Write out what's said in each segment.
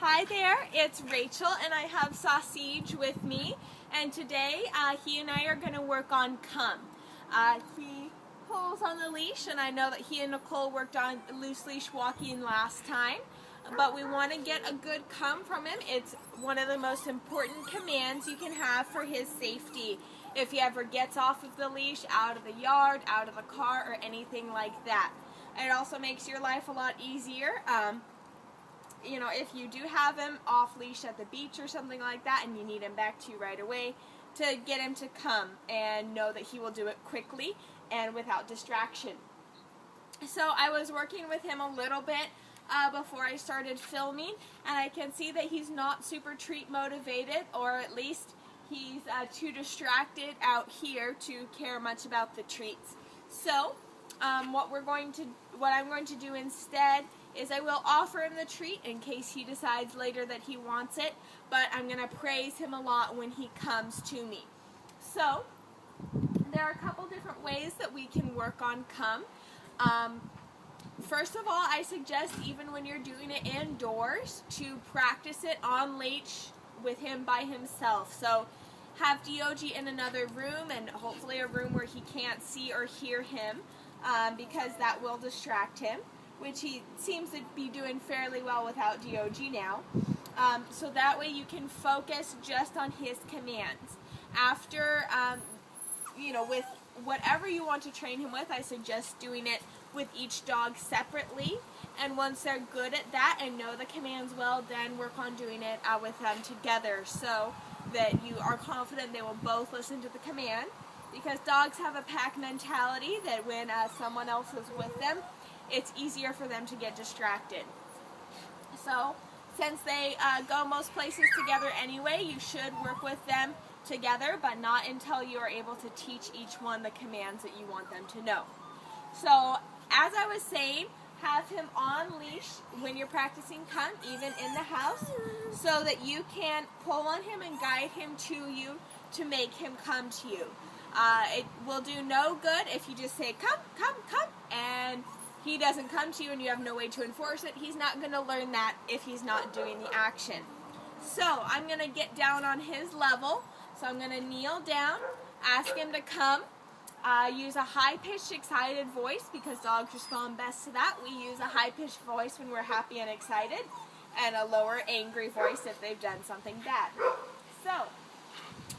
Hi there, it's Rachel and I have Sauseeg with me, and today he and I are going to work on come. He pulls on the leash, and I know that he and Nicole worked on loose leash walking last time, but we want to get a good come from him. It's one of the most important commands you can have for his safety. If he ever gets off of the leash, out of the yard, out of the car, or anything like that. It also makes your life a lot easier. If you do have him off leash at the beach or something like that and you need him back to you right away, to get him to come and know that he will do it quickly and without distraction. So I was working with him a little bit before I started filming, and I can see that he's not super treat motivated, or at least he's too distracted out here to care much about the treats. So what I'm going to do instead is I will offer him the treat in case he decides later that he wants it, but I'm going to praise him a lot when he comes to me. So there are a couple different ways that we can work on come. First of all, I suggest, even when you're doing it indoors, to practice it on leash with him by himself. So have DOG in another room, and hopefully a room where he can't see or hear him, because that will distract him, which he seems to be doing fairly well without DOG now. So that way you can focus just on his commands. After, with whatever you want to train him with, I suggest doing it with each dog separately. And once they're good at that and know the commands well, then work on doing it with them together, so that you are confident they will both listen to the command. Because dogs have a pack mentality that when someone else is with them, it's easier for them to get distracted. So, since they go most places together anyway, you should work with them together, but not until you are able to teach each one the commands that you want them to know. So, as I was saying, have him on leash when you're practicing come, even in the house, so that you can pull on him and guide him to you to make him come to you. It will do no good if you just say, come, come, come, and he doesn't come to you and you have no way to enforce it. He's not going to learn that if he's not doing the action. So I'm going to get down on his level. So I'm going to kneel down, ask him to come, use a high-pitched, excited voice, because dogs respond best to that. We use a high-pitched voice when we're happy and excited, and a lower, angry voice if they've done something bad. So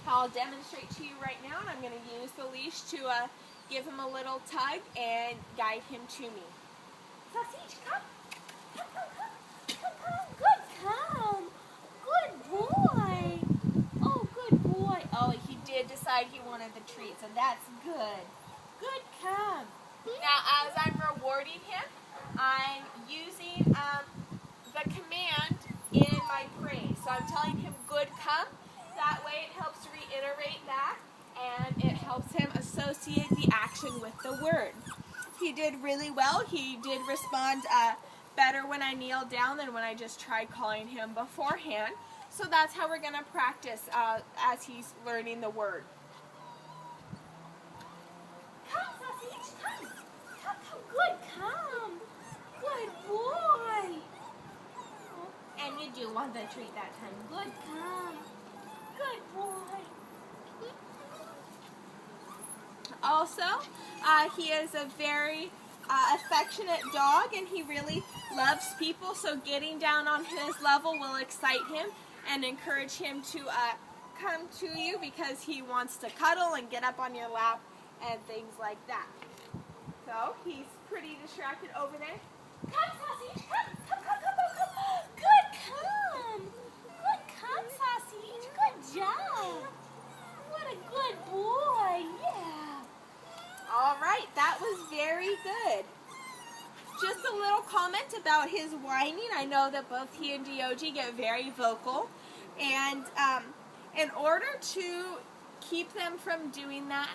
I'll demonstrate to you right now, and I'm going to use the leash to give him a little tug and guide him to me. Sauseeg, come. Come, come, come. Come, come. Good, come. Good boy. Oh, good boy. Oh, he did decide he wanted the treat, so that's good. Good, come. Now, as I'm rewarding him, I'm using the command in my praise. So I'm telling him, good, come. That way it helps to reiterate that, and it helps him associate the action with the word. He did really well. He did respond better when I kneeled down than when I just tried calling him beforehand. So that's how we're going to practice as he's learning the word. Come, Sauseeg, come. Come, come. Good, come. Good boy. And you do want the treat that time. Good, come. Good boy. Also, he is a very affectionate dog, and he really loves people, so getting down on his level will excite him and encourage him to come to you, because he wants to cuddle and get up on your lap and things like that. So he's pretty distracted over there. Come, Sauseeg, come, come, come, come, come, come. Good, come. Good, come, Sauseeg. Good job. What a good boy. Yeah. All right, that was very good. Just a little comment about his whining. I know that both he and DOG get very vocal, and in order to keep them from doing that,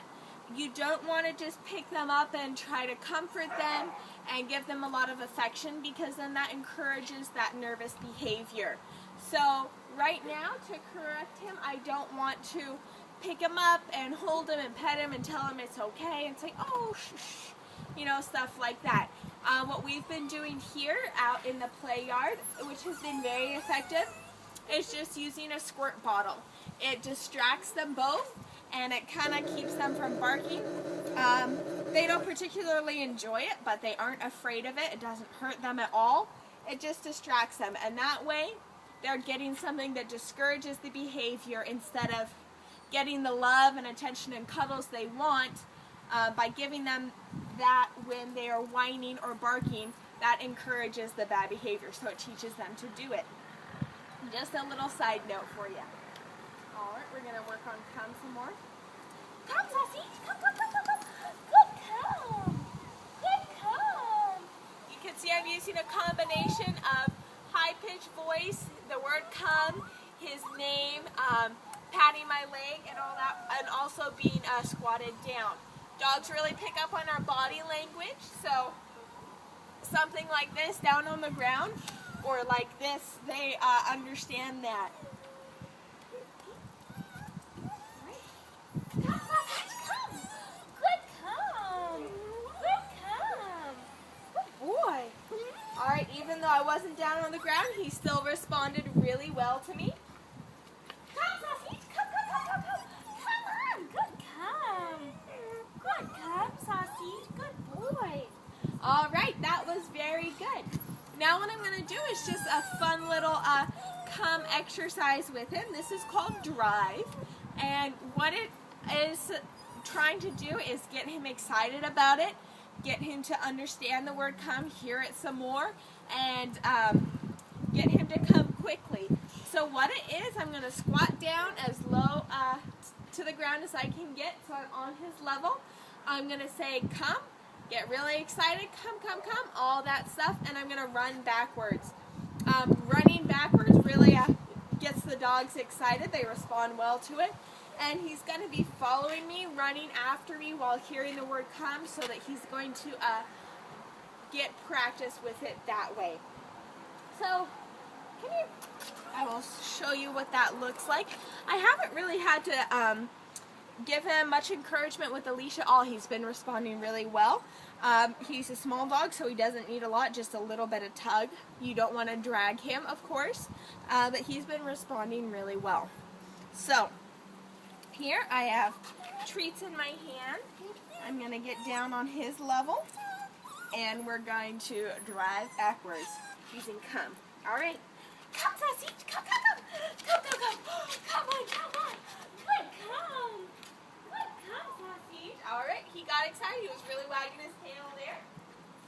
you don't want to just pick them up and try to comfort them and give them a lot of affection, because then that encourages that nervous behavior. So right now, to correct him, I don't want to pick him up and hold him and pet him and tell him it's okay and say, oh, shh, stuff like that. What we've been doing here out in the play yard, which has been very effective, is just using a squirt bottle. It distracts them both and it kind of keeps them from barking. They don't particularly enjoy it, but they aren't afraid of it. It doesn't hurt them at all. It just distracts them, and that way they're getting something that discourages the behavior instead of getting the love and attention and cuddles they want. By giving them that when they are whining or barking, that encourages the bad behavior, so it teaches them to do it. Just a little side note for you. Alright, we're going to work on come some more. Come, Sauseeg! Come, come, come, come, come! Good come! Good come! You can see I'm using a combination of high-pitched voice, the word come, his name, patting my leg and all that, and also being squatted down. Dogs really pick up on our body language, so something like this down on the ground or like this, they understand that. Come, come. Good come. Good come. Good boy. Alright, even though I wasn't down on the ground, he still responded really well to me. Come, Sauseeg. Come, come, come, come, come. Come on. Good come. Good come, Sauseeg. Good boy. Alright, that was very good. Now what I'm going to do is just a fun little come exercise with him. This is called drive. And what it is trying to do is get him excited about it, get him to understand the word come, hear it some more, and get him to come quickly. So what it is, I'm going to squat down as low to the ground as I can get, so I'm on his level. I'm going to say come, get really excited, come, come, come, all that stuff, and I'm going to run backwards. Running backwards really gets the dogs excited. They respond well to it. And he's going to be following me, running after me while hearing the word come, so that he's going to get practice with it that way. So, I will show you what that looks like. I haven't really had to give him much encouragement with the leash at all. He's been responding really well. He's a small dog, so he doesn't need a lot, just a little bit of tug. You don't want to drag him, of course, but he's been responding really well. So, here I have treats in my hand. I'm going to get down on his level, and we're going to drive backwards using come. Alright, come, Sauseeg, come, come, come, come, come, come, come on, come on, good come, Sauseeg. Alright, he got excited, he was really wagging his tail there.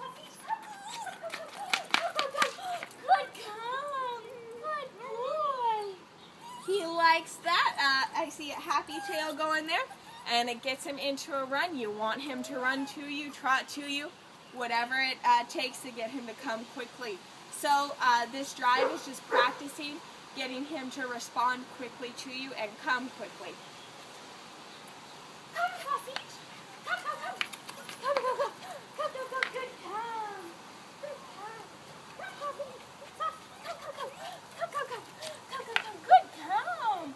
Sauseeg, come, good come, good boy. He likes that. I see a happy tail going there, and it gets him into a run. You want him to run to you, trot to you, whatever it takes to get him to come quickly. So this drive is just practicing getting him to respond quickly to you and come quickly. Come, Sauseeg. Come, come, come. Come, come, come. Come, come, come. Good come. Good come. Come, Sauseeg. Come, come, come. Come, come, come. Come, come, come. Good come.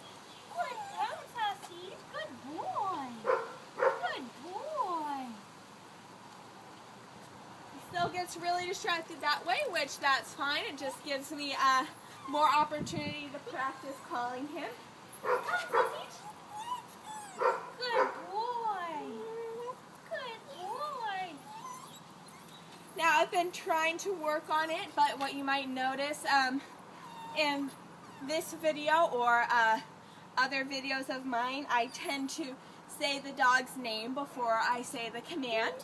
Good come, Sauseeg. Good boy. Good boy. He still gets really distracted that way, which that's fine. It just gives me more opportunity to practice calling him. Come, Sauseeg. Good boy. Good boy. Now I've been trying to work on it, but what you might notice in this video or other videos of mine, I tend to say the dog's name before I say the command.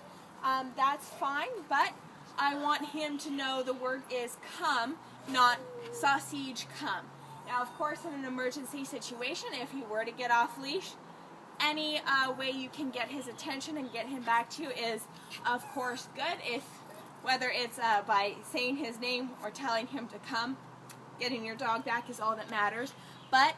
That's fine, but I want him to know the word is come, not Sauseeg, come. Now, of course, in an emergency situation, if he were to get off leash, any way you can get his attention and get him back to you is, of course, good. Whether it's by saying his name or telling him to come, getting your dog back is all that matters. But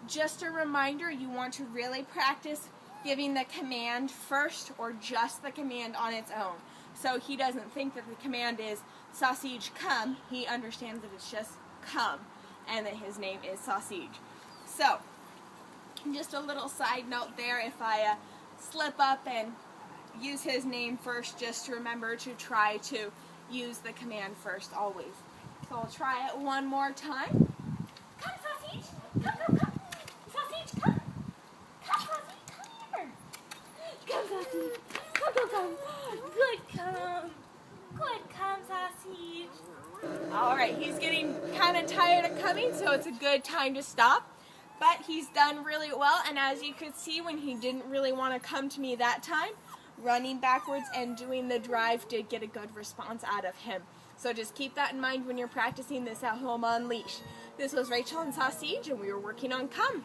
just a reminder, you want to really practice giving the command first or just the command on its own. So he doesn't think that the command is Sauseeg, come. He understands that it's just come and that his name is Sauseeg. So, just a little side note there, if I slip up and use his name first. Just remember to try to use the command first always. So I'll try it one more time. Come, Sauseeg. Come, come, come. Sauseeg, come. Come, Sauseeg, come here. Come, Sauseeg. Come, come, come. Good, come. Good, come, Sauseeg. All right, he's getting kind of tired of coming, so it's a good time to stop. But he's done really well, and as you could see, when he didn't really want to come to me that time, running backwards and doing the drive did get a good response out of him. So just keep that in mind when you're practicing this at home on leash. This was Rachel and Sauseeg, and we were working on Come.